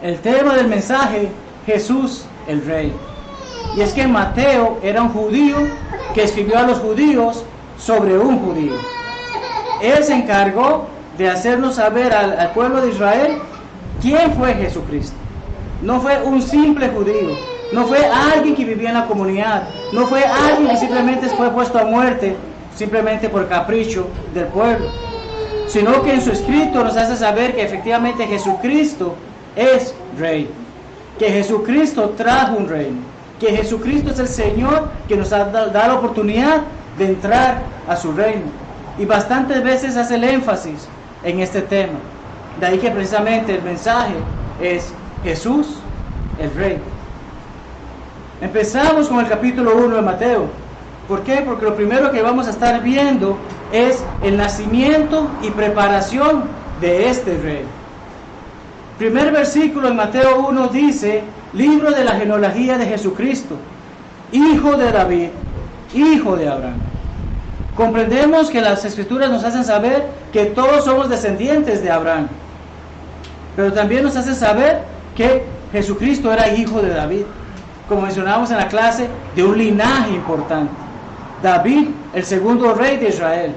El tema del mensaje, Jesús el Rey. Y es que Mateo era un judío que escribió a los judíos sobre un judío. Él se encargó de hacernos saber al pueblo de Israel quién fue Jesucristo. No fue un simple judío, no fue alguien que vivía en la comunidad, no fue alguien que simplemente fue puesto a muerte simplemente por capricho del pueblo, sino que en su escrito nos hace saber que efectivamente Jesucristo es Rey, que Jesucristo trajo un reino, que Jesucristo es el Señor que nos ha dado la oportunidad de entrar a su reino. Y bastantes veces hace el énfasis en este tema. De ahí que precisamente el mensaje es Jesús el Rey. Empezamos con el capítulo 1 de Mateo. ¿Por qué? Porque lo primero que vamos a estar viendo es el nacimiento y preparación de este Rey. Primer versículo en Mateo 1 dice: libro de la genealogía de Jesucristo, hijo de David, hijo de Abraham. Comprendemos que las escrituras nos hacen saber que todos somos descendientes de Abraham, pero también nos hacen saber que Jesucristo era hijo de David, como mencionábamos en la clase, de un linaje importante. David, el segundo rey de Israel,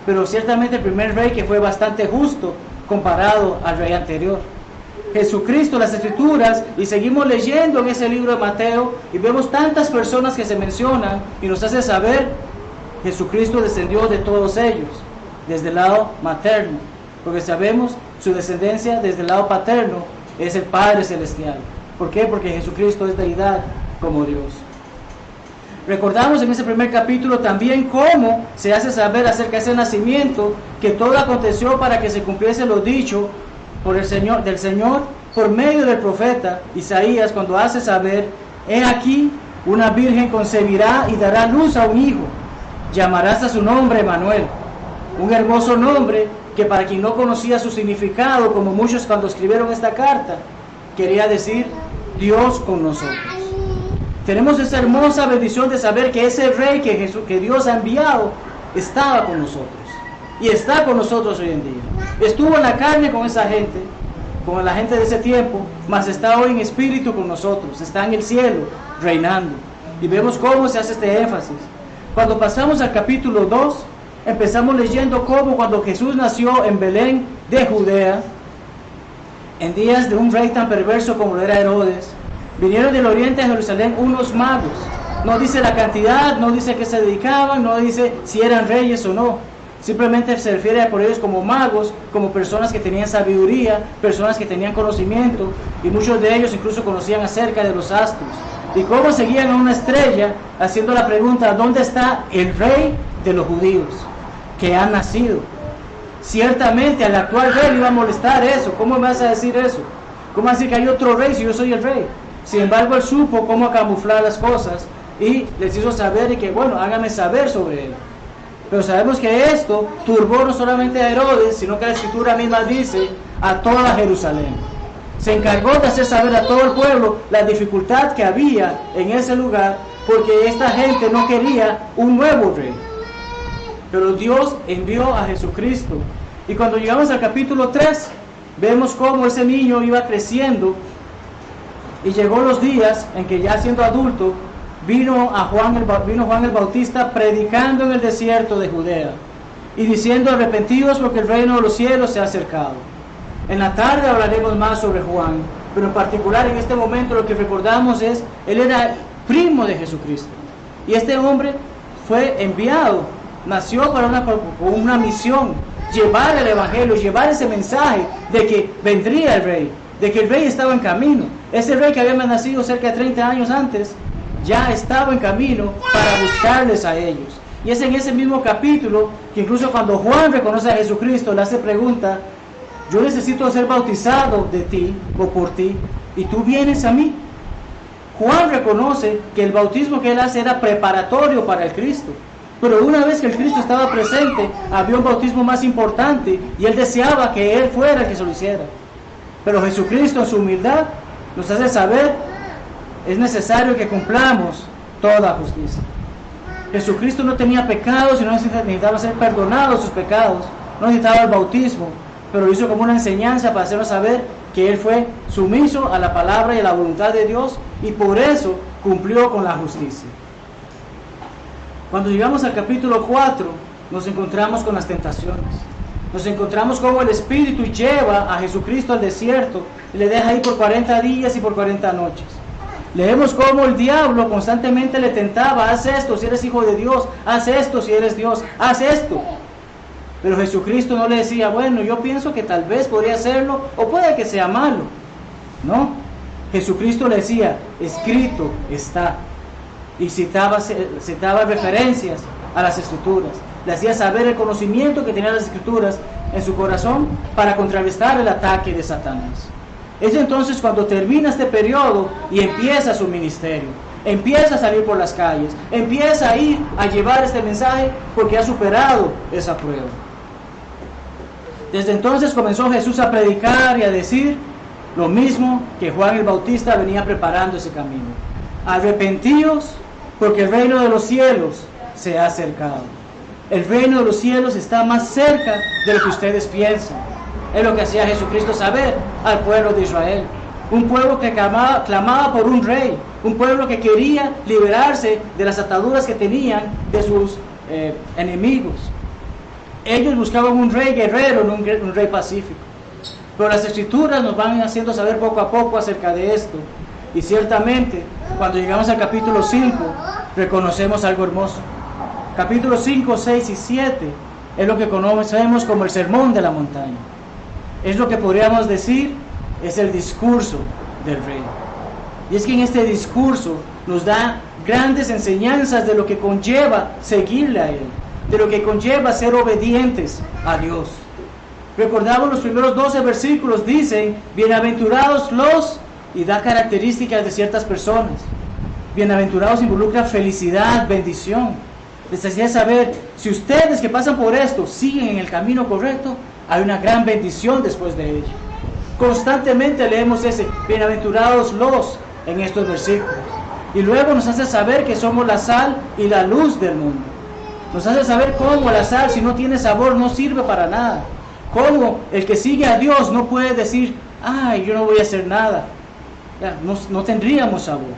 pero ciertamente el primer rey que fue bastante justo comparado al rey anterior. Jesucristo, las escrituras, y seguimos leyendo en ese libro de Mateo y vemos tantas personas que se mencionan y nos hace saber Jesucristo descendió de todos ellos, desde el lado materno, porque sabemos su descendencia desde el lado paterno es el Padre Celestial. ¿Por qué? Porque Jesucristo es deidad como Dios. Recordamos en ese primer capítulo también cómo se hace saber acerca de ese nacimiento, que todo aconteció para que se cumpliese lo dicho por el Señor, del Señor por medio del profeta Isaías, cuando hace saber: he aquí, una virgen concebirá y dará luz a un hijo, llamarás a su nombre Emmanuel. Un hermoso nombre que, para quien no conocía su significado, como muchos cuando escribieron esta carta, quería decir Dios con nosotros. Tenemos esa hermosa bendición de saber que ese Rey que Dios ha enviado estaba con nosotros y está con nosotros hoy en día. Estuvo en la carne con esa gente, con la gente de ese tiempo, mas está hoy en espíritu con nosotros, está en el cielo reinando. Y vemos cómo se hace este énfasis. Cuando pasamos al capítulo 2, empezamos leyendo cómo cuando Jesús nació en Belén de Judea, en días de un rey tan perverso como era Herodes, vinieron del oriente a Jerusalén unos magos. No dice la cantidad, no dice a qué se dedicaban, no dice si eran reyes o no. Simplemente se refiere a por ellos como magos, como personas que tenían sabiduría, personas que tenían conocimiento, y muchos de ellos incluso conocían acerca de los astros. Y cómo seguían a una estrella haciendo la pregunta: ¿dónde está el Rey de los judíos que ha nacido? Ciertamente al actual rey le iba a molestar eso. ¿Cómo me vas a decir eso? ¿Cómo decir que hay otro rey si yo soy el rey? Sin embargo, él supo cómo camuflar las cosas y les hizo saber y que, bueno, háganme saber sobre él. Pero sabemos que esto turbó no solamente a Herodes, sino que la escritura misma dice a toda Jerusalén. Se encargó de hacer saber a todo el pueblo la dificultad que había en ese lugar, porque esta gente no quería un nuevo rey. Pero Dios envió a Jesucristo. Y cuando llegamos al capítulo 3, vemos cómo ese niño iba creciendo. Y llegó los días en que, ya siendo adulto, vino Juan el Bautista predicando en el desierto de Judea y diciendo: arrepentidos porque el reino de los cielos se ha acercado. En la tarde hablaremos más sobre Juan, pero en particular en este momento lo que recordamos es: él era primo de Jesucristo. Y este hombre fue enviado, nació para una misión: llevar el evangelio, llevar ese mensaje de que vendría el rey, de que el rey estaba en camino. Ese rey que había nacido cerca de 30 años antes, ya estaba en camino para buscarles a ellos. Y es en ese mismo capítulo que incluso cuando Juan reconoce a Jesucristo, le hace pregunta: yo necesito ser bautizado de ti o por ti, y tú vienes a mí. Juan reconoce que el bautismo que él hace era preparatorio para el Cristo, pero una vez que el Cristo estaba presente, había un bautismo más importante, y él deseaba que él fuera el que se lo hiciera. Pero Jesucristo, en su humildad, nos hace saber: es necesario que cumplamos toda justicia. Jesucristo no tenía pecados y no necesitaba ser perdonado sus pecados, no necesitaba el bautismo, pero lo hizo como una enseñanza para hacernos saber que Él fue sumiso a la palabra y a la voluntad de Dios, y por eso cumplió con la justicia. Cuando llegamos al capítulo 4, nos encontramos con las tentaciones. Nos encontramos como el Espíritu lleva a Jesucristo al desierto y le deja ahí por 40 días y por 40 noches. Leemos cómo el diablo constantemente le tentaba: haz esto si eres hijo de Dios, haz esto si eres Dios, haz esto. Pero Jesucristo no le decía: bueno, yo pienso que tal vez podría hacerlo, o puede que sea malo. No, Jesucristo le decía: escrito está. Y citaba referencias a las Escrituras. Le hacía saber el conocimiento que tenían las Escrituras en su corazón para contrarrestar el ataque de Satanás. Es entonces cuando termina este periodo y empieza su ministerio. Empieza a salir por las calles, empieza a ir a llevar este mensaje porque ha superado esa prueba. Desde entonces comenzó Jesús a predicar y a decir lo mismo que Juan el Bautista venía preparando ese camino: arrepentíos, porque el reino de los cielos se ha acercado. El reino de los cielos está más cerca de lo que ustedes piensan. Es lo que hacía Jesucristo saber al pueblo de Israel. Un pueblo que clamaba por un rey, un pueblo que quería liberarse de las ataduras que tenían de sus enemigos. Ellos buscaban un rey guerrero, no un rey pacífico. Pero las Escrituras nos van haciendo saber poco a poco acerca de esto. Y ciertamente, cuando llegamos al capítulo 5, reconocemos algo hermoso. Capítulos 5, 6 y 7 es lo que conocemos como el Sermón de la Montaña. Es lo que podríamos decir es el discurso del rey. Y es que en este discurso nos da grandes enseñanzas de lo que conlleva seguirle a Él, de lo que conlleva ser obedientes a Dios. Recordamos los primeros 12 versículos, dicen: bienaventurados los, y da características de ciertas personas. Bienaventurados involucra felicidad, bendición. Les hacía saber: si ustedes que pasan por esto siguen en el camino correcto, hay una gran bendición después de ello. Constantemente leemos ese bienaventurados los en estos versículos. Y luego nos hace saber que somos la sal y la luz del mundo. Nos hace saber cómo la sal, si no tiene sabor, no sirve para nada. Cómo el que sigue a Dios no puede decir: ay, yo no voy a hacer nada. Ya, no tendríamos sabor.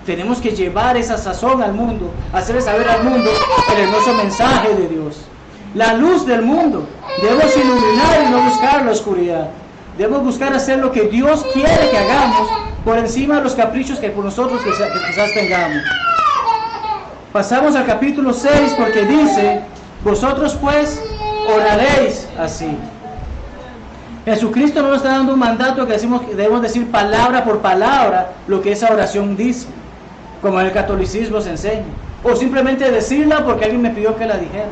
Tenemos que llevar esa sazón al mundo, hacerle saber al mundo el hermoso mensaje de Dios. La luz del mundo. Debemos iluminar y no buscar la oscuridad. Debemos buscar hacer lo que Dios quiere que hagamos, por encima de los caprichos que por nosotros quizás tengamos. Pasamos al capítulo 6, porque dice: vosotros pues oraréis así. Jesucristo no nos está dando un mandato que debemos decir palabra por palabra lo que esa oración dice, como en el catolicismo se enseña, o simplemente decirla porque alguien me pidió que la dijera.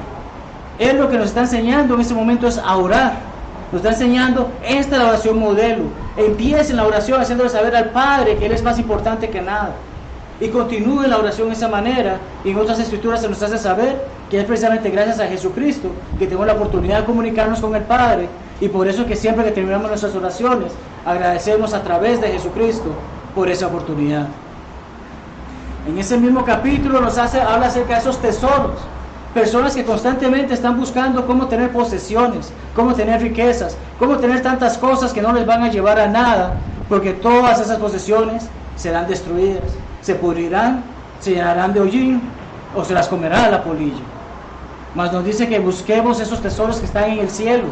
Él lo que nos está enseñando en ese momento es a orar. Nos está enseñando: esta es la oración modelo. Empiecen la oración haciéndole saber al Padre que Él es más importante que nada. Y continúen la oración de esa manera. Y en otras Escrituras se nos hace saber que es precisamente gracias a Jesucristo que tenemos la oportunidad de comunicarnos con el Padre. Y por eso que siempre que terminamos nuestras oraciones, agradecemos a través de Jesucristo por esa oportunidad. En ese mismo capítulo habla acerca de esos tesoros. Personas que constantemente están buscando cómo tener posesiones, cómo tener riquezas, cómo tener tantas cosas que no les van a llevar a nada, porque todas esas posesiones serán destruidas, se pudrirán, se llenarán de hollín o se las comerá la polilla. Mas nos dice que busquemos esos tesoros que están en el cielo,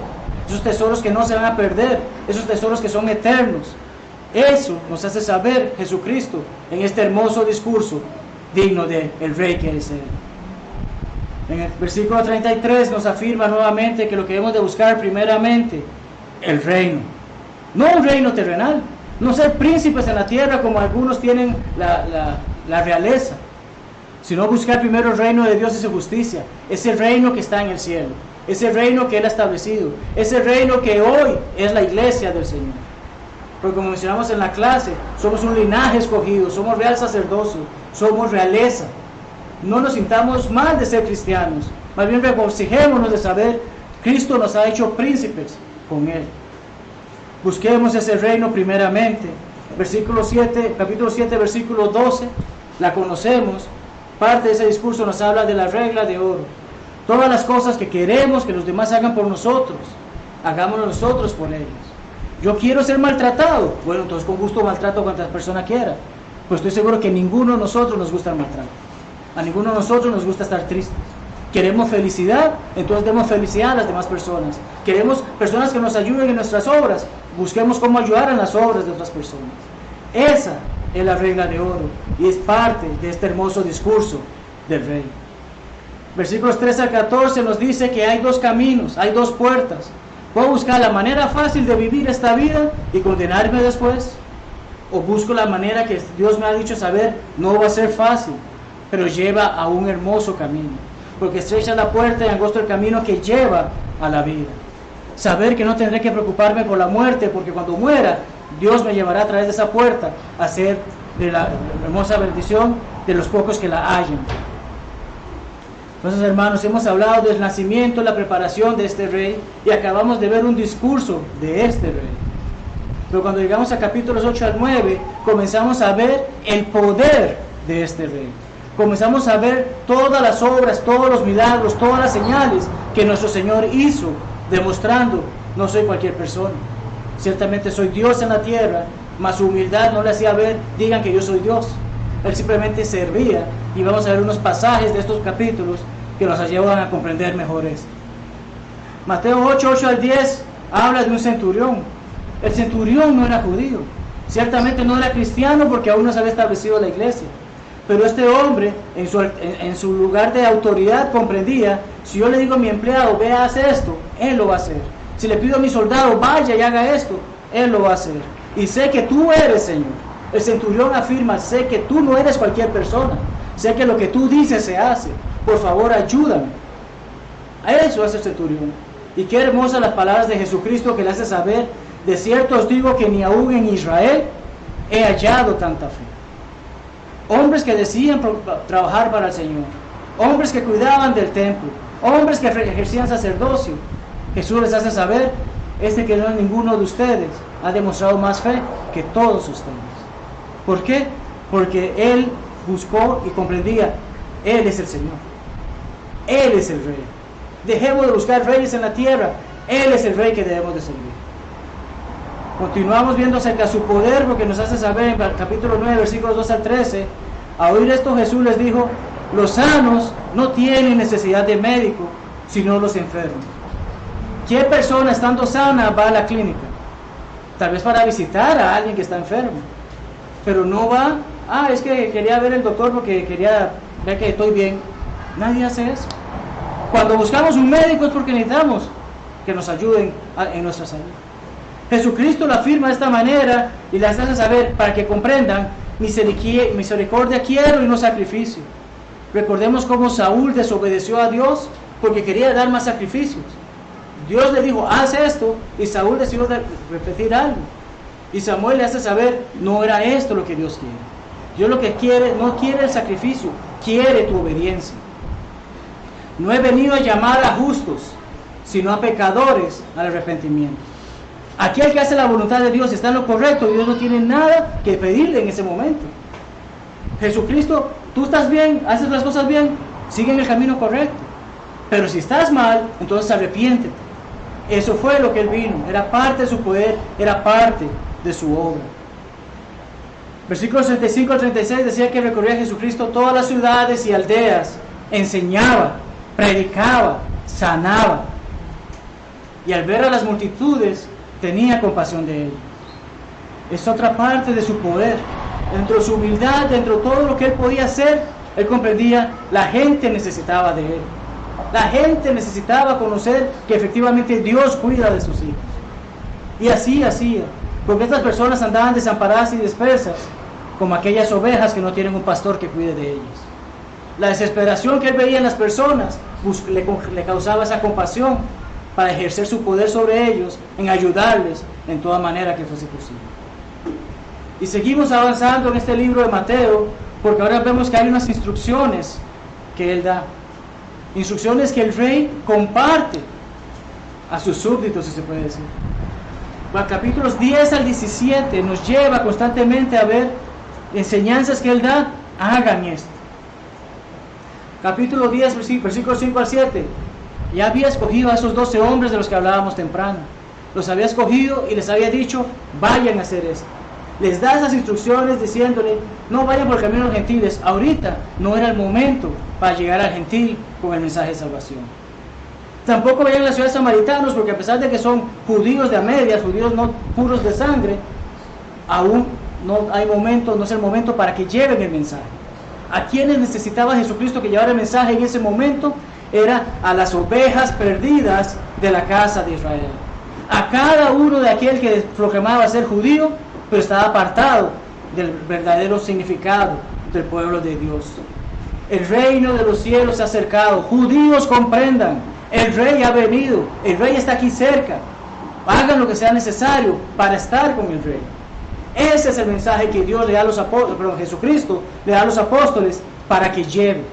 esos tesoros que no se van a perder, esos tesoros que son eternos. Eso nos hace saber Jesucristo en este hermoso discurso digno del Rey que es Él. En el versículo 33 nos afirma nuevamente que lo que debemos de buscar primeramente, el reino. No un reino terrenal, no ser príncipes en la tierra como algunos tienen la realeza, sino buscar primero el reino de Dios y su justicia, ese reino que está en el cielo, ese reino que Él ha establecido, ese reino que hoy es la iglesia del Señor. Porque como mencionamos en la clase, somos un linaje escogido, somos real sacerdocio, somos realeza. No nos sintamos mal de ser cristianos, más bien regocijémonos de saber Cristo nos ha hecho príncipes con Él. Busquemos ese reino primeramente. Capítulo 7, versículo 12, la conocemos. Parte de ese discurso nos habla de la regla de oro. Todas las cosas que queremos que los demás hagan por nosotros, hagámoslo nosotros por ellos. Yo quiero ser maltratado, bueno, entonces con gusto maltrato a cuantas personas quiera, pues estoy seguro que ninguno de nosotros nos gusta el maltrato, a ninguno de nosotros nos gusta estar tristes. Queremos felicidad, entonces demos felicidad a las demás personas. Queremos personas que nos ayuden en nuestras obras, busquemos cómo ayudar en las obras de otras personas. Esa es la regla de oro y es parte de este hermoso discurso del rey. Versículos 13 al 14 nos dice que hay dos caminos, hay dos puertas. ¿Puedo buscar la manera fácil de vivir esta vida y condenarme después? ¿O busco la manera que Dios me ha dicho saber? No va a ser fácil, pero lleva a un hermoso camino. Porque estrecha la puerta y angosto el camino que lleva a la vida. Saber que no tendré que preocuparme por la muerte, porque cuando muera, Dios me llevará a través de esa puerta a ser de la hermosa bendición de los pocos que la hallen. Entonces, hermanos, hemos hablado del nacimiento, la preparación de este rey, y acabamos de ver un discurso de este rey. Pero cuando llegamos a capítulos 8 al 9, comenzamos a ver el poder de este rey. Comenzamos a ver todas las obras, todos los milagros, todas las señales que nuestro Señor hizo, demostrando, no soy cualquier persona. Ciertamente soy Dios en la tierra, mas su humildad no le hacía ver, digan que yo soy Dios. Él simplemente servía, y vamos a ver unos pasajes de estos capítulos que nos ayudan a comprender mejor esto. Mateo 8, 8 al 10 habla de un centurión. El centurión no era judío, ciertamente no era cristiano porque aún no se había establecido la iglesia. Pero este hombre, en su lugar de autoridad, comprendía, si yo le digo a mi empleado, ve a hacer esto, él lo va a hacer. Si le pido a mi soldado, vaya y haga esto, él lo va a hacer. Y sé que tú eres, Señor. El centurión afirma, sé que tú no eres cualquier persona. Sé que lo que tú dices se hace. Por favor, ayúdame. A eso hace el centurión. Y qué hermosas las palabras de Jesucristo que le hace saber, de cierto os digo que ni aún en Israel he hallado tanta fe. Hombres que decían trabajar para el Señor, hombres que cuidaban del templo, hombres que ejercían sacerdocio. Jesús les hace saber, que no es ninguno de ustedes ha demostrado más fe que todos ustedes. ¿Por qué? Porque Él buscó y comprendía, Él es el Señor, Él es el Rey. Dejemos de buscar reyes en la tierra, Él es el Rey que debemos de servir. Continuamos viendo acerca de su poder, porque nos hace saber en el capítulo 9, versículos 2 al 13, a oír esto Jesús les dijo, los sanos no tienen necesidad de médico, sino los enfermos. ¿Qué persona estando sana va a la clínica? Tal vez para visitar a alguien que está enfermo, pero no va, es que quería ver el doctor porque quería ver que estoy bien. Nadie hace eso. Cuando buscamos un médico es porque necesitamos que nos ayuden en nuestra salud. Jesucristo lo afirma de esta manera y les hace saber para que comprendan, misericordia quiero y no sacrificio. Recordemos cómo Saúl desobedeció a Dios porque quería dar más sacrificios. Dios le dijo, haz esto, y Saúl decidió repetir algo. Y Samuel le hace saber, no era esto lo que Dios quiere. Dios lo que quiere, no quiere el sacrificio, quiere tu obediencia. No he venido a llamar a justos, sino a pecadores al arrepentimiento. Aquel que hace la voluntad de Dios está en lo correcto, Dios no tiene nada que pedirle en ese momento. Jesucristo, tú estás bien, haces las cosas bien, sigue en el camino correcto. Pero si estás mal, entonces arrepiéntete. Eso fue lo que Él vino, era parte de su poder, era parte de su obra. Versículos 35 al 36 decía que recorría Jesucristo todas las ciudades y aldeas, enseñaba, predicaba, sanaba. Y al ver a las multitudes, tenía compasión de ellos. Es otra parte de su poder. Dentro de su humildad, dentro de todo lo que Él podía hacer, Él comprendía, la gente necesitaba de Él. La gente necesitaba conocer que efectivamente Dios cuida de sus hijos. Y así hacía, porque estas personas andaban desamparadas y dispersas, como aquellas ovejas que no tienen un pastor que cuide de ellas. La desesperación que Él veía en las personas le causaba esa compasión para ejercer su poder sobre ellos, en ayudarles en toda manera que fuese posible. Y seguimos avanzando en este libro de Mateo, porque ahora vemos que hay unas instrucciones que Él da. Instrucciones que el rey comparte a sus súbditos, si se puede decir. Los capítulos 10 al 17 nos lleva constantemente a ver enseñanzas que Él da, hagan esto. Capítulo 10, versículos 5 al 7. Ya había escogido a esos 12 hombres de los que hablábamos temprano. Los había escogido y les había dicho, vayan a hacer esto. Les da esas instrucciones diciéndole, no vayan por el camino de los gentiles. Ahorita no era el momento para llegar al gentil con el mensaje de salvación. Tampoco vayan a la ciudad de samaritanos, porque a pesar de que son judíos de a medias, judíos no puros de sangre, aún no hay momento, no es el momento para que lleven el mensaje. A quienes necesitaba Jesucristo que llevara el mensaje en ese momento, era a las ovejas perdidas de la casa de Israel. A cada uno de aquel que proclamaba ser judío, pero estaba apartado del verdadero significado del pueblo de Dios. El reino de los cielos se ha acercado. Judíos, comprendan, el rey ha venido, el rey está aquí cerca. Hagan lo que sea necesario para estar con el rey. Ese es el mensaje que Dios le da a los apóstoles, perdón, Jesucristo le da a los apóstoles para que lleven,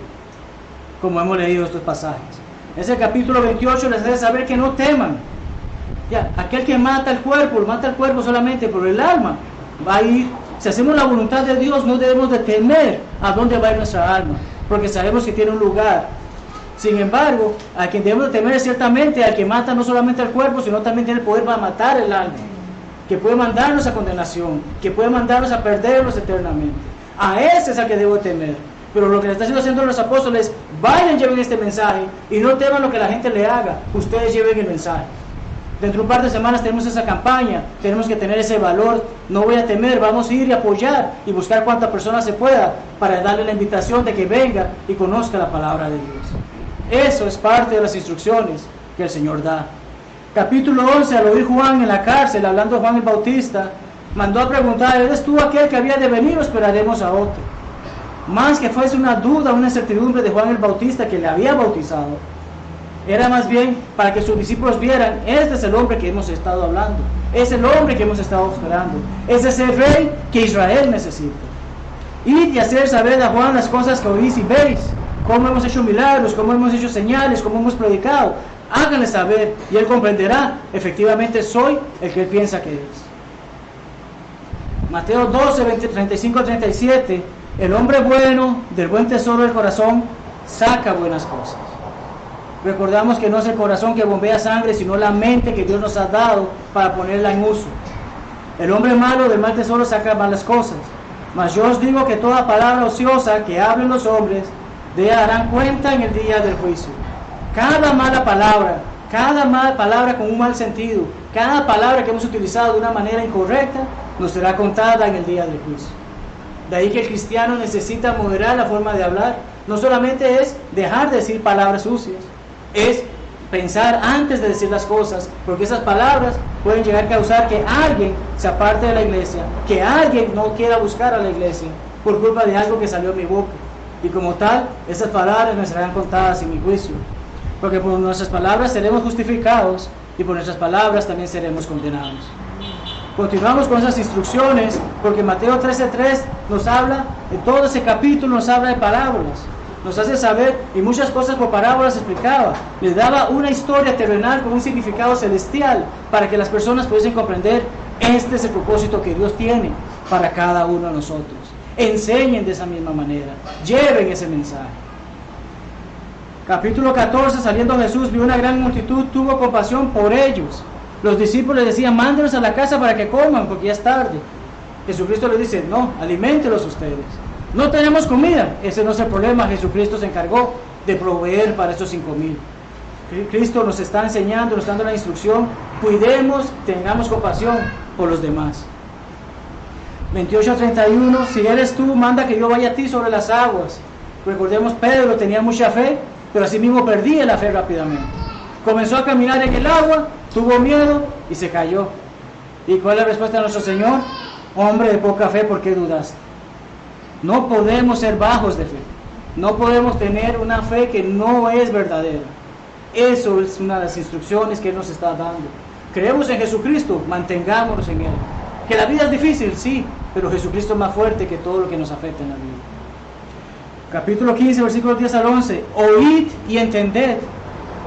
como hemos leído estos pasajes. Ese capítulo 28 les debe saber que no teman. Ya, aquel que mata el cuerpo solamente, pero el alma va a ir. Si hacemos la voluntad de Dios, no debemos de temer a dónde va a ir nuestra alma, porque sabemos que tiene un lugar. Sin embargo, a quien debemos de temer es ciertamente al que mata no solamente el cuerpo, sino también tiene el poder para matar el alma, que puede mandarnos a condenación, que puede mandarnos a perdernos eternamente. A ese es al que debo temer. Pero lo que le están haciendo los apóstoles, vayan, lleven este mensaje y no teman lo que la gente le haga, ustedes lleven el mensaje. Dentro de un par de semanas tenemos esa campaña, tenemos que tener ese valor, no voy a temer, vamos a ir y apoyar y buscar cuantas personas se pueda para darle la invitación de que venga y conozca la palabra de Dios. Eso es parte de las instrucciones que el Señor da. Capítulo 11, al oír Juan en la cárcel, hablando de Juan el Bautista, mandó a preguntar, ¿eres tú aquel que había de venir o esperaremos a otro? Más que fuese una duda, una incertidumbre de Juan el Bautista que le había bautizado, era más bien para que sus discípulos vieran, este es el hombre que hemos estado hablando, es el hombre que hemos estado esperando, es ese rey que Israel necesita. Id y hacer saber a Juan las cosas que oís y veis, cómo hemos hecho milagros, cómo hemos hecho señales, cómo hemos predicado. Háganle saber y él comprenderá, efectivamente soy el que él piensa que es. Mateo 12, 35-37, el hombre bueno, del buen tesoro del corazón, saca buenas cosas. Recordamos que no es el corazón que bombea sangre, sino la mente que Dios nos ha dado para ponerla en uso. El hombre malo del mal tesoro saca malas cosas. Mas yo os digo que toda palabra ociosa que hablen los hombres, de ella darán cuenta en el día del juicio. Cada mala palabra con un mal sentido, cada palabra que hemos utilizado de una manera incorrecta, nos será contada en el día del juicio. De ahí que el cristiano necesita moderar la forma de hablar. No solamente es dejar de decir palabras sucias, es pensar antes de decir las cosas, porque esas palabras pueden llegar a causar que alguien se aparte de la iglesia, que alguien no quiera buscar a la iglesia por culpa de algo que salió de mi boca. Y como tal, esas palabras me serán contadas en mi juicio, porque por nuestras palabras seremos justificados y por nuestras palabras también seremos condenados. Continuamos con esas instrucciones, porque Mateo 13:3 nos habla, en todo ese capítulo nos habla de parábolas, nos hace saber, y muchas cosas por parábolas explicaba, les daba una historia terrenal con un significado celestial, para que las personas pudiesen comprender, este es el propósito que Dios tiene para cada uno de nosotros. Enseñen de esa misma manera, lleven ese mensaje. Capítulo 14, saliendo Jesús, vio una gran multitud, tuvo compasión por ellos. Los discípulos decían, mándenos a la casa para que coman, porque ya es tarde. Jesucristo les dice, no, aliméntelos ustedes. No tenemos comida, ese no es el problema, Jesucristo se encargó de proveer para esos 5,000. Cristo nos está enseñando, nos está dando la instrucción, cuidemos, tengamos compasión por los demás. 28:31, si eres tú, manda que yo vaya a ti sobre las aguas. Recordemos, Pedro tenía mucha fe, pero así mismo perdía la fe rápidamente. Comenzó a caminar en el agua, tuvo miedo y se cayó. ¿Y cuál es la respuesta de nuestro Señor? Hombre de poca fe, ¿por qué dudaste? No podemos ser bajos de fe. No podemos tener una fe que no es verdadera. Eso es una de las instrucciones que Él nos está dando. Creemos en Jesucristo, mantengámonos en Él. Que la vida es difícil, sí, pero Jesucristo es más fuerte que todo lo que nos afecta en la vida. Capítulo 15, versículos 10 al 11. Oíd y entended.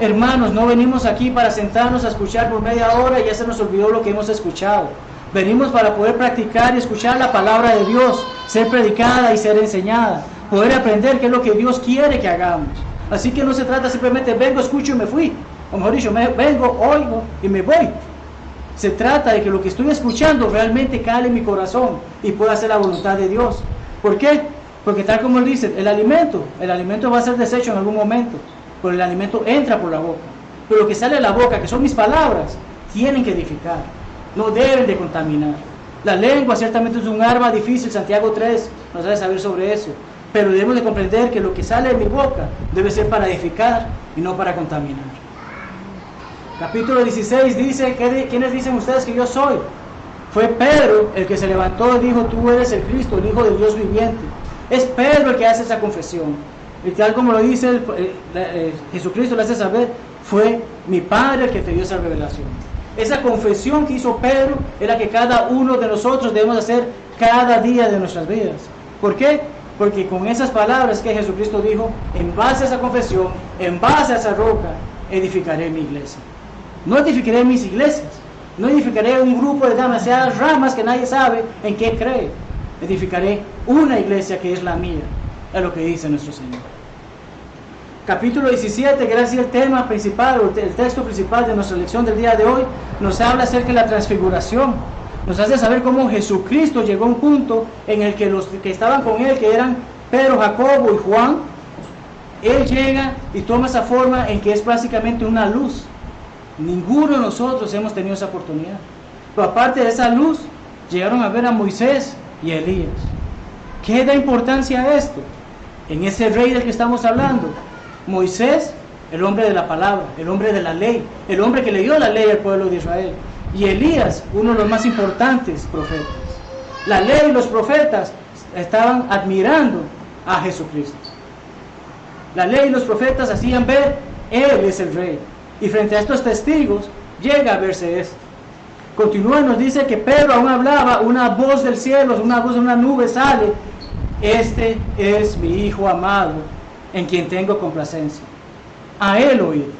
Hermanos, no venimos aquí para sentarnos a escuchar por media hora y ya se nos olvidó lo que hemos escuchado. Venimos para poder practicar y escuchar la palabra de Dios, ser predicada y ser enseñada, poder aprender qué es lo que Dios quiere que hagamos. Así que no se trata simplemente vengo, escucho y me fui. O mejor dicho, vengo, oigo y me voy. Se trata de que lo que estoy escuchando realmente cale en mi corazón y pueda hacer la voluntad de Dios. ¿Por qué? Porque tal como él dice, el alimento va a ser deshecho en algún momento, pero el alimento entra por la boca. Pero lo que sale de la boca, que son mis palabras, tienen que edificar, no deben de contaminar. La lengua ciertamente es un arma difícil, Santiago 3 nos hace saber sobre eso, pero debemos de comprender que lo que sale de mi boca debe ser para edificar y no para contaminar. Capítulo 16 dice, ¿quiénes dicen ustedes que yo soy? Fue Pedro el que se levantó y dijo, tú eres el Cristo, el Hijo del Dios viviente. Es Pedro el que hace esa confesión. Y tal como lo dice Jesucristo, le hace saber, fue mi Padre el que te dio esa revelación. Esa confesión que hizo Pedro es la que cada uno de nosotros debemos hacer cada día de nuestras vidas. ¿Por qué? Porque con esas palabras que Jesucristo dijo, en base a esa confesión, en base a esa roca, edificaré mi iglesia. No edificaré mis iglesias, no edificaré un grupo de demasiadas ramas que nadie sabe en qué cree. Edificaré una iglesia que es la mía, es lo que dice nuestro Señor. Capítulo 17, que era así el tema principal, o el texto principal de nuestra lección del día de hoy, nos habla acerca de la transfiguración. Nos hace saber cómo Jesucristo llegó a un punto en el que los que estaban con él, que eran Pedro, Jacobo y Juan, él llega y toma esa forma en que es básicamente una luz. Ninguno de nosotros hemos tenido esa oportunidad. Pero aparte de esa luz, llegaron a ver a Moisés y a Elías. ¿Qué da importancia a esto? En ese rey del que estamos hablando, Moisés, el hombre de la palabra, el hombre de la ley, el hombre que le dio la ley al pueblo de Israel, y Elías, uno de los más importantes profetas. La ley y los profetas estaban admirando a Jesucristo. La ley y los profetas hacían ver, Él es el rey. Y frente a estos testigos, llega a verse esto. Continúa y nos dice que Pedro aún hablaba, una voz del cielo, una voz de una nube sale, este es mi Hijo amado, en quien tengo complacencia. A Él oír.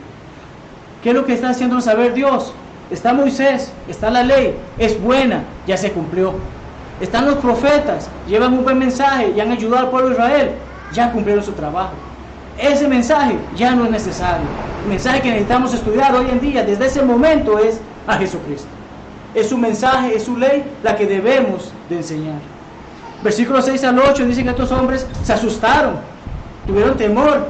¿Qué es lo que está haciéndonos saber Dios? Está Moisés, está la ley, es buena, ya se cumplió. Están los profetas, llevan un buen mensaje y han ayudado al pueblo de Israel, ya cumplieron su trabajo. Ese mensaje ya no es necesario. El mensaje que necesitamos estudiar hoy en día, desde ese momento, es a Jesucristo. Es su mensaje, es su ley, la que debemos de enseñar. Versículos 6 al 8 dicen que estos hombres se asustaron, tuvieron temor,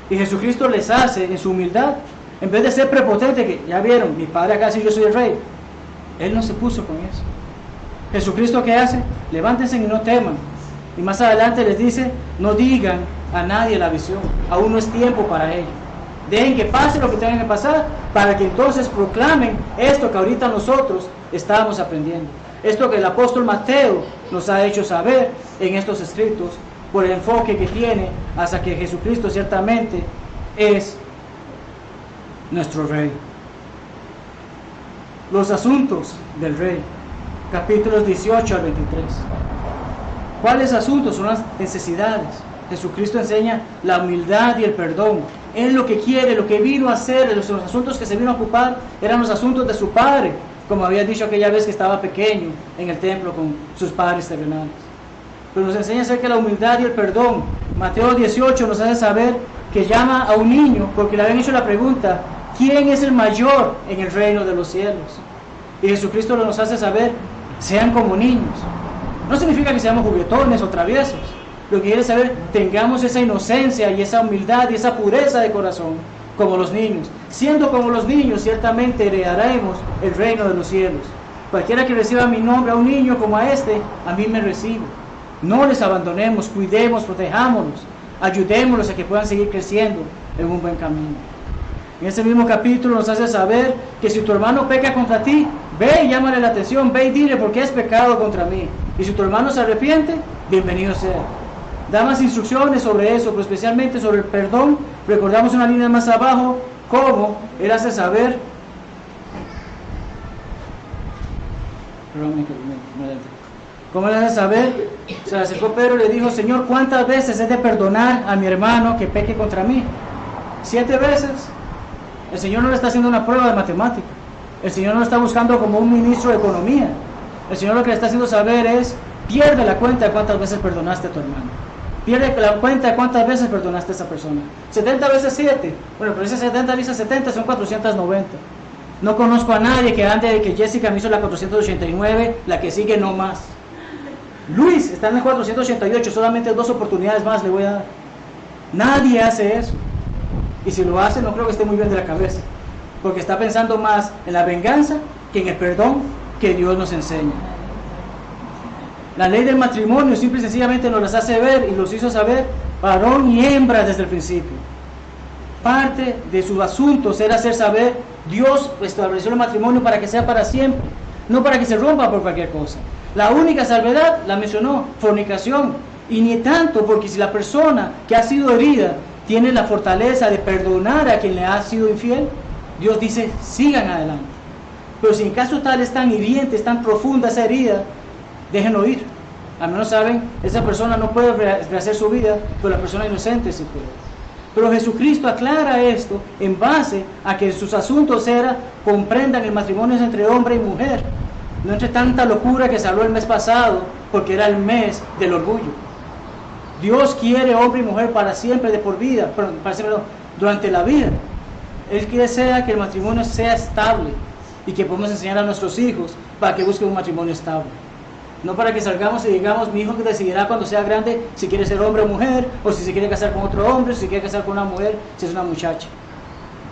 y Jesucristo les hace en su humildad, en vez de ser prepotente, que ya vieron, mi Padre acá sí, yo soy el rey. Él no se puso con eso. Jesucristo, ¿qué hace? Levántense y no teman. Y más adelante les dice, no digan a nadie la visión, aún no es tiempo para ello. Dejen que pase lo que tengan que pasar, para que entonces proclamen esto que ahorita nosotros estamos aprendiendo. Esto que el apóstol Mateo nos ha hecho saber en estos escritos, por el enfoque que tiene hasta que Jesucristo ciertamente es nuestro rey. Los asuntos del rey, capítulos 18 al 23. ¿Cuáles asuntos? Son las necesidades. Jesucristo enseña la humildad y el perdón. Él lo que quiere, lo que vino a hacer, los asuntos que se vino a ocupar eran los asuntos de su Padre, como había dicho aquella vez que estaba pequeño en el templo con sus padres terrenales. Pero nos enseña acerca de la humildad y el perdón. Mateo 18 nos hace saber que llama a un niño porque le habían hecho la pregunta, ¿quién es el mayor en el reino de los cielos? Y Jesucristo nos hace saber, sean como niños. No significa que seamos juguetones o traviesos. Lo que quiere saber, tengamos esa inocencia y esa humildad y esa pureza de corazón como los niños. Siendo como los niños, ciertamente heredaremos el reino de los cielos. Cualquiera que reciba mi nombre a un niño como a este, a mí me recibe. No les abandonemos, cuidemos, protejámoslos, ayudémoslos a que puedan seguir creciendo en un buen camino. En ese mismo capítulo nos hace saber que si tu hermano peca contra ti, ve y llámale la atención, ve y dile por qué has pecado contra mí. Y si tu hermano se arrepiente, bienvenido sea. Da más instrucciones sobre eso, pero especialmente sobre el perdón. Recordamos una línea más abajo, cómo él hace saber. Como él hace saber, se le acercó Pedro y le dijo, Señor, ¿cuántas veces he de perdonar a mi hermano que peque contra mí? 7 veces. El Señor no le está haciendo una prueba de matemática. El Señor no lo está buscando como un ministro de economía. El Señor lo que le está haciendo saber es, pierde la cuenta de cuántas veces perdonaste a tu hermano. Pierde la cuenta de cuántas veces perdonaste a esa persona. 70 veces 7. Bueno, pero ese 70 veces 70 son 490. No conozco a nadie que ande de que Jessica me hizo la 489, la que sigue no más. Luis está en el 488, solamente 2 oportunidades más le voy a dar. Nadie hace eso. Y si lo hace, no creo que esté muy bien de la cabeza. Porque está pensando más en la venganza que en el perdón que Dios nos enseña. La ley del matrimonio simple y sencillamente nos las hace ver y los hizo saber varón y hembra desde el principio. Parte de sus asuntos era hacer saber Dios estableció el matrimonio para que sea para siempre, no para que se rompa por cualquier cosa. La única salvedad, la mencionó, fornicación. Y ni tanto, porque si la persona que ha sido herida tiene la fortaleza de perdonar a quien le ha sido infiel, Dios dice, sigan adelante. Pero si en caso tal es tan hiriente, es tan profunda esa herida, déjenlo ir. Al menos saben, esa persona no puede rehacer su vida, pero la persona inocente sí puede. Pero Jesucristo aclara esto en base a que sus asuntos comprendan el matrimonio entre hombre y mujer. No entre tanta locura que se habló el mes pasado, porque era el mes del orgullo. Dios quiere hombre y mujer para siempre, de por vida, durante la vida. Él quiere que el matrimonio sea estable y que podamos enseñar a nuestros hijos para que busquen un matrimonio estable. No para que salgamos y digamos, mi hijo que decidirá cuando sea grande si quiere ser hombre o mujer, o si se quiere casar con otro hombre, si se quiere casar con una mujer, si es una muchacha.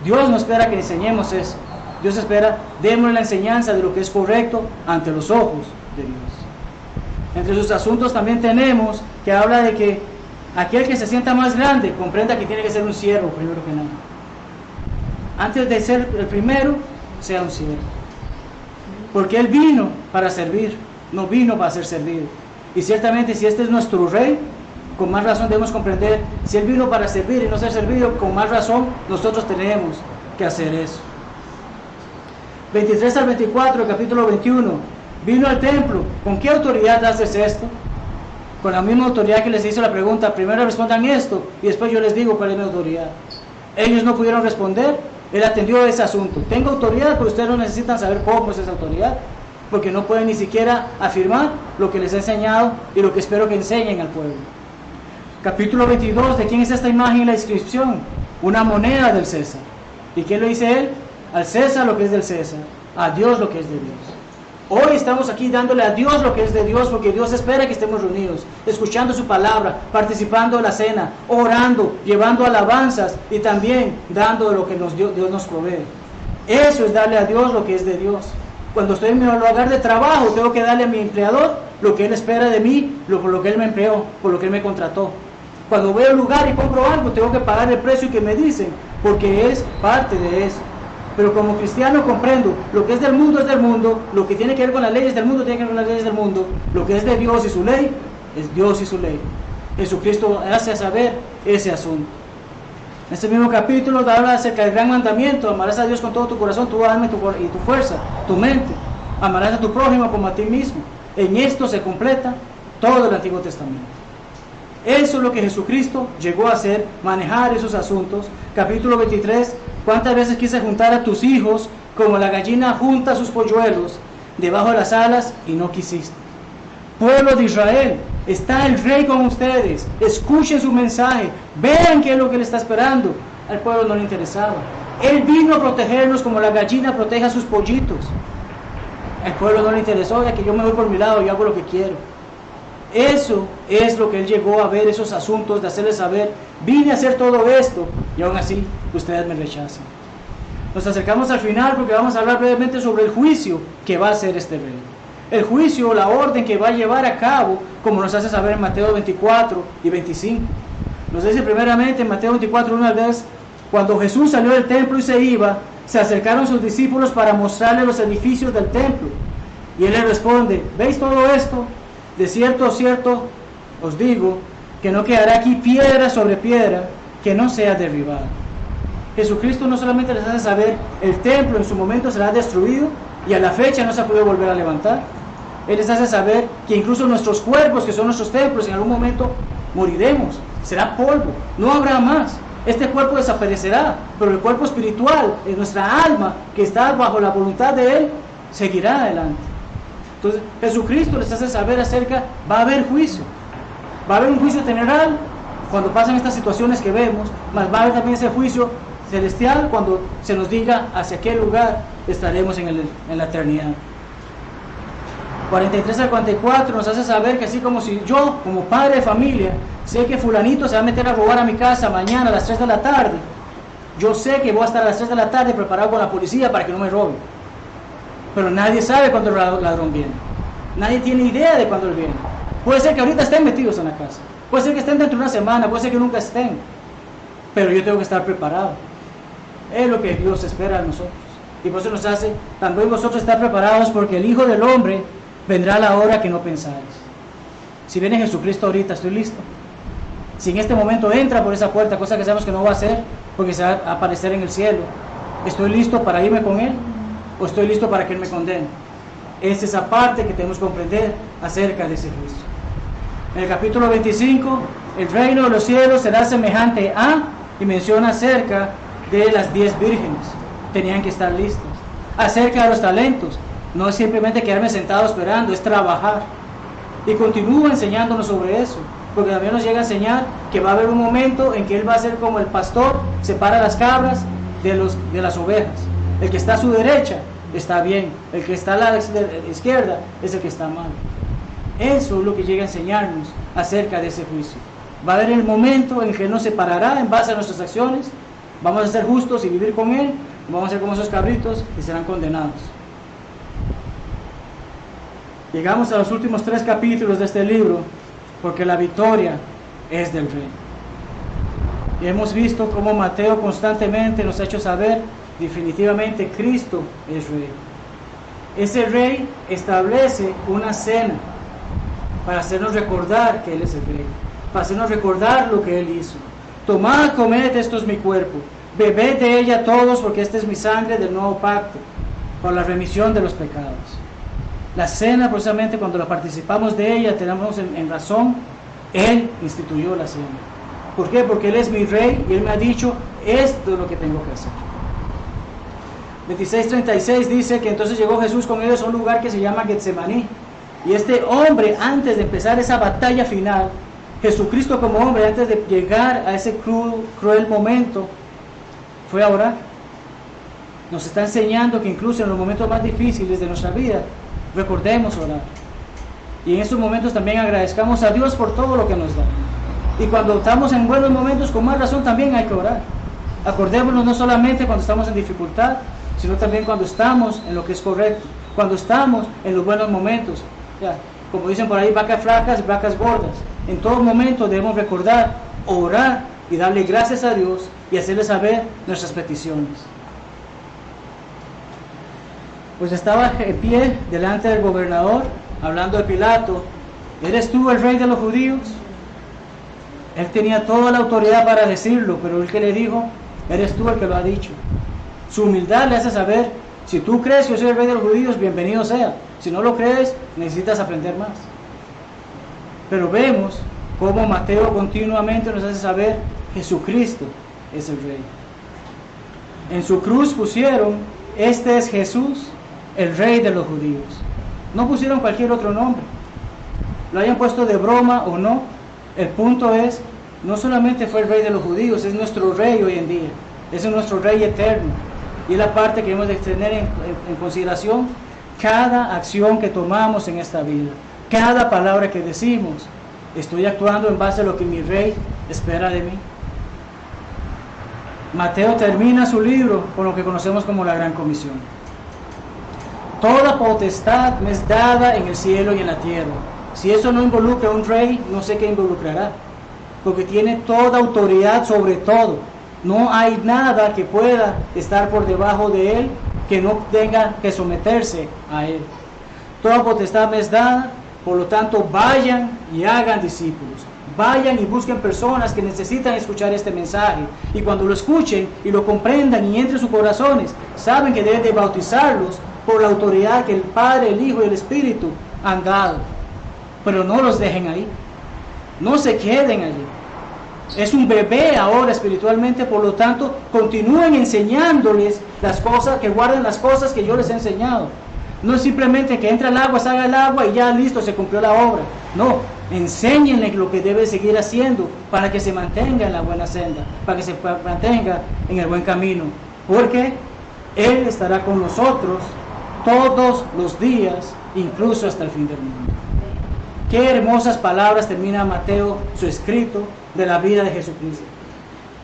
Dios no espera que enseñemos eso. Dios espera, demos la enseñanza de lo que es correcto ante los ojos de Dios. Entre sus asuntos también tenemos que habla de que aquel que se sienta más grande comprenda que tiene que ser un siervo primero que nada. Antes de ser el primero, sea un siervo. Porque Él vino para servir, no vino para ser servido. Y ciertamente si este es nuestro rey, con más razón debemos comprender, si Él vino para servir y no ser servido, con más razón nosotros tenemos que hacer eso. 23 al 24, capítulo 21, vino al templo. ¿Con qué autoridad haces esto? Con la misma autoridad que les hizo la pregunta. Primero respondan esto y después yo les digo cuál es mi autoridad. Ellos no pudieron responder. Él atendió ese asunto. Tengo autoridad, pero ustedes no necesitan saber cómo es esa autoridad, porque no pueden ni siquiera afirmar lo que les he enseñado y lo que espero que enseñen al pueblo. Capítulo 22, ¿de quién es esta imagen y la inscripción? Una moneda del César. ¿Y qué lo dice él? Al César lo que es del César, a Dios lo que es de Dios. Hoy estamos aquí dándole a Dios lo que es de Dios, porque Dios espera que estemos reunidos, escuchando su palabra, participando de la cena, orando, llevando alabanzas y también dando de lo que Dios nos provee. Eso es darle a Dios lo que es de Dios. Cuando estoy en mi lugar de trabajo, tengo que darle a mi empleador lo que él espera de mí, por lo que él me empleó, por lo que él me contrató. Cuando voy a un lugar y compro algo, tengo que pagar el precio que me dicen, porque es parte de eso. Pero como cristiano comprendo, lo que es del mundo, lo que tiene que ver con las leyes del mundo tiene que ver con las leyes del mundo, lo que es de Dios y su ley, es Dios y su ley. Jesucristo hace saber ese asunto. En este mismo capítulo habla acerca del gran mandamiento: amarás a Dios con todo tu corazón, tu alma y tu fuerza, tu mente. Amarás a tu prójimo como a ti mismo. En esto se completa todo el Antiguo Testamento. Eso es lo que Jesucristo llegó a hacer, manejar esos asuntos. Capítulo 23, ¿cuántas veces quise juntar a tus hijos como la gallina junta sus polluelos debajo de las alas y no quisiste? Pueblo de Israel, está el rey con ustedes, escuchen su mensaje, vean qué es lo que le está esperando. Al pueblo no le interesaba. Él vino a protegernos como la gallina protege a sus pollitos. Al pueblo no le interesó, ya que yo me voy por mi lado y hago lo que quiero. Eso es lo que él llegó a ver, esos asuntos, de hacerles saber, vine a hacer todo esto y aún así ustedes me rechazan. Nos acercamos al final porque vamos a hablar brevemente sobre el juicio que va a hacer este rey. El juicio, la orden que va a llevar a cabo, como nos hace saber en Mateo 24 y 25. Nos dice primeramente en Mateo 24, 1 al 10, cuando Jesús salió del templo y se iba, se acercaron sus discípulos para mostrarle los edificios del templo. Y él les responde, ¿veis todo esto? De cierto, cierto, os digo, que no quedará aquí piedra sobre piedra que no sea derribada. Jesucristo no solamente les hace saber, el templo en su momento será destruido y a la fecha no se puede volver a levantar. Él les hace saber que incluso nuestros cuerpos, que son nuestros templos, en algún momento moriremos, será polvo, no habrá más. Este cuerpo desaparecerá, pero el cuerpo espiritual, nuestra alma, que está bajo la voluntad de Él, seguirá adelante. Entonces Jesucristo les hace saber va a haber juicio. Va a haber un juicio general cuando pasan estas situaciones que vemos, mas va a haber también ese juicio celestial cuando se nos diga hacia qué lugar estaremos en la eternidad. 43 al 44 nos hace saber que así como si yo, como padre de familia, sé que fulanito se va a meter a robar a mi casa mañana a las 3 de la tarde, yo sé que voy a estar a las 3 de la tarde preparado con la policía para que no me robe. Pero nadie sabe cuándo el ladrón viene. Nadie tiene idea de cuándo él viene. Puede ser que ahorita estén metidos en la casa. Puede ser que estén dentro de una semana. Puede ser que nunca estén. Pero yo tengo que estar preparado. Es lo que Dios espera de nosotros. Y por eso nos hace también vosotros estar preparados, porque el Hijo del Hombre vendrá a la hora que no pensáis. Si viene Jesucristo ahorita, estoy listo. Si en este momento entra por esa puerta, cosa que sabemos que no va a hacer, porque se va a aparecer en el cielo, ¿estoy listo para irme con Él? ¿O estoy listo para que Él me condene? Es esa parte que tenemos que comprender acerca de ese juicio. En el capítulo 25, el reino de los cielos será semejante a, y menciona acerca de las 10 vírgenes. Tenían que estar listos. Acerca de los talentos, no es simplemente quedarme sentado esperando, es trabajar. Y continúa enseñándonos sobre eso, porque también nos llega a enseñar que va a haber un momento en que Él va a ser como el pastor, separa las cabras de las ovejas. El que está a su derecha está bien, el que está a la izquierda es el que está mal. Eso es lo que llega a enseñarnos acerca de ese juicio. Va a haber el momento en que Él nos separará en base a nuestras acciones. Vamos a ser justos y vivir con Él, vamos a ser como esos cabritos y serán condenados. Llegamos a los últimos 3 capítulos de este libro, porque la victoria es del Rey. Y hemos visto cómo Mateo constantemente nos ha hecho saber, definitivamente Cristo es Rey. Ese Rey establece una cena para hacernos recordar que Él es el Rey, para hacernos recordar lo que Él hizo. Tomad, comed, esto es mi cuerpo, bebed de ella todos, porque esta es mi sangre del nuevo pacto, por la remisión de los pecados. La cena, precisamente cuando la participamos de ella, tenemos en razón, Él instituyó la cena. ¿Por qué? Porque Él es mi Rey y Él me ha dicho, esto es lo que tengo que hacer. 26:36 dice que entonces llegó Jesús con ellos a un lugar que se llama Getsemaní. Y este hombre, antes de empezar esa batalla final, Jesucristo como hombre, antes de llegar a ese cruel momento, fue a orar. Nos está enseñando que incluso en los momentos más difíciles de nuestra vida, recordemos orar. Y en estos momentos también agradezcamos a Dios por todo lo que nos da. Y cuando estamos en buenos momentos, con más razón también hay que orar. Acordémonos no solamente cuando estamos en dificultad, sino también cuando estamos en lo que es correcto, cuando estamos en los buenos momentos. Ya, como dicen por ahí, vacas flacas, vacas gordas. En todo momento debemos recordar, orar y darle gracias a Dios y hacerle saber nuestras peticiones. Pues estaba en pie delante del gobernador, hablando de Pilato. ¿Eres tú el rey de los judíos? Él tenía toda la autoridad para decirlo, pero el que le dijo, eres tú el que lo ha dicho. Su humildad le hace saber, si tú crees que yo soy el rey de los judíos, bienvenido sea. Si no lo crees, necesitas aprender más. Pero vemos cómo Mateo continuamente nos hace saber, Jesucristo es el rey. En su cruz pusieron, este es Jesús, el rey de los judíos. No pusieron cualquier otro nombre. Lo hayan puesto de broma o no, el punto es, no solamente fue el rey de los judíos, es nuestro rey hoy en día, es nuestro rey eterno. Y es la parte que hemos de tener en consideración cada acción que tomamos en esta vida, cada palabra que decimos. Estoy actuando en base a lo que mi rey espera de mí. Mateo termina su libro con lo que conocemos como la Gran Comisión. Toda potestad me es dada en el cielo y en la tierra. Si eso no involucra a un rey, no sé qué involucrará, porque tiene toda autoridad sobre todo. No hay nada que pueda estar por debajo de él que no tenga que someterse a él. Toda potestad me es dada, por lo tanto vayan y hagan discípulos. Vayan y busquen personas que necesitan escuchar este mensaje. Y cuando lo escuchen y lo comprendan y entre en sus corazones, saben que deben de bautizarlos por la autoridad que el Padre, el Hijo y el Espíritu han dado. Pero no los dejen ahí. No se queden allí. Es un bebé ahora espiritualmente, por lo tanto, continúen enseñándoles las cosas, que guarden las cosas que yo les he enseñado. No es simplemente que entra el agua, salga el agua y ya listo, se cumplió la obra. No, Enséñenle lo que debe seguir haciendo para que se mantenga en la buena senda, para que se mantenga en el buen camino, porque Él estará con nosotros todos los días, incluso hasta el fin del mundo. Qué hermosas palabras termina Mateo su escrito de la vida de Jesucristo,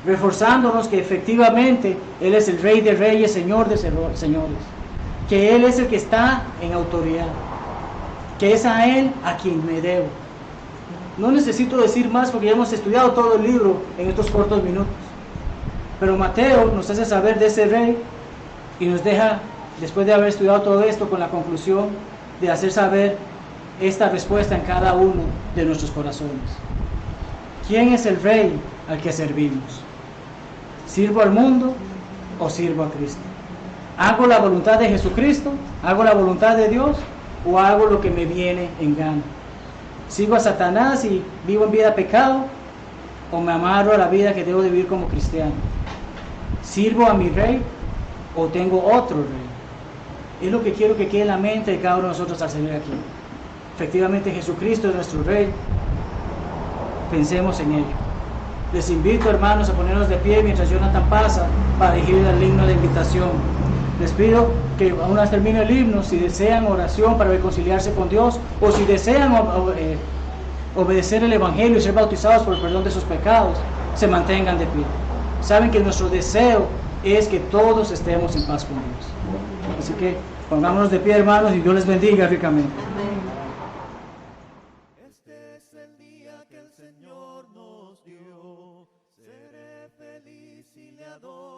reforzándonos que efectivamente Él es el Rey de Reyes, Señor de Señores, que Él es el que está en autoridad, que es a Él a quien me debo. No necesito decir más porque ya hemos estudiado todo el libro en estos cortos minutos. Pero Mateo nos hace saber de ese Rey y nos deja, después de haber estudiado todo esto, con la conclusión de hacer saber esta respuesta en cada uno de nuestros corazones. ¿Quién es el Rey al que servimos? ¿Sirvo al mundo o sirvo a Cristo? ¿Hago la voluntad de Jesucristo? ¿Hago la voluntad de Dios? ¿O hago lo que me viene en gana? ¿Sigo a Satanás y vivo en vida de pecado? ¿O me amarro a la vida que debo de vivir como cristiano? ¿Sirvo a mi Rey o tengo otro Rey? Es lo que quiero que quede en la mente de cada uno de nosotros al salir aquí. Efectivamente Jesucristo es nuestro Rey. Pensemos en ello. Les invito, hermanos, a ponernos de pie mientras Jonathan pasa para dirigir el himno de invitación. Les pido que aún vez termine el himno, si desean oración para reconciliarse con Dios, o si desean obedecer el Evangelio y ser bautizados por el perdón de sus pecados, se mantengan de pie. Saben que nuestro deseo es que todos estemos en paz con Dios. Así que pongámonos de pie, hermanos, y Dios les bendiga ricamente. Este es el día que el Señor nos dio. Seré feliz y le adoro.